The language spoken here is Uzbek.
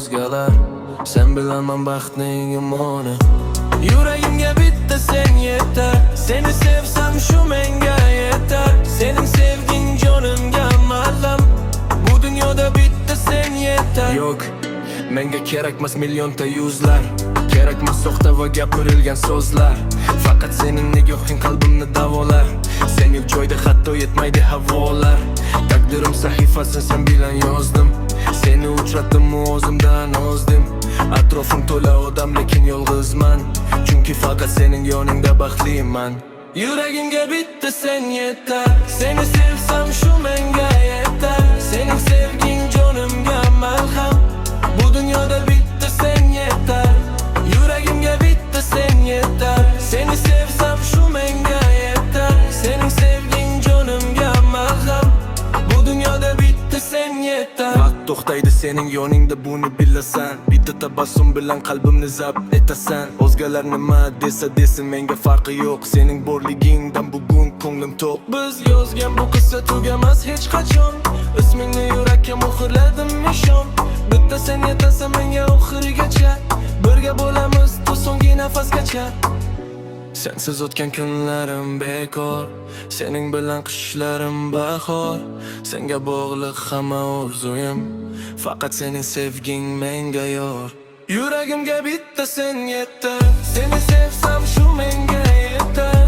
o'zgalar. Sen bilaman baxtning yomoni. Yuragimga bitta sen yetar. Seni sevsam shu menga yetar. Sening sevging jonimga malham. Bu dunyoda bitta sen yetar. Yo'q, menga kerakmas millionta yuzlar. Kerakmas soxta va gapirilgan so'zlar. Faqat sening nigohing qalbimni davolar. Sen yo'q joyda hatto yetmaydi havolar. Taqdirim sahifasini sen bilan yozdim. Seni uchratdim o'zimdan ozdim. Atrofim to'la odam lekin yolg'izman. Chunki faqat sening yoningda baxtliman. Yuragimga bitta sen yetar. Seni sevsam shu menga yetar. Sening sevging jonimga malham. Bu dunyoda bitta sen yetar. Yuragimga bitta sen yetar. Seni sevsam shu menga yetar. Sening sevging jonimga malham. Bu dunyoda bitta sen yetar. Vaqt to'xtaydi sening yoningda, buni bilasan. Bitta tabassum bilan qalbimni zabt etasan. O'zgalar nima desa desin, menga farqi yo'q. Sening borligingdan bugun ko'nglim to'q. Biz yozgan bu qissa tugamas hech qachon. Ismingni yurakka muhrladim nishon. Bitta sen yetasan menga oxirigacha. Birga bo'lamiz to so'nggi nafasgacha. Sensiz o'tgan kunlarim bekor. Sening bilan qishlarim bahor. Senga bog'liq hamma orzuyim. Faqat sening sevging menga yor. Yuragimga bitta sen yetar. Seni sevsam shu menga yetar.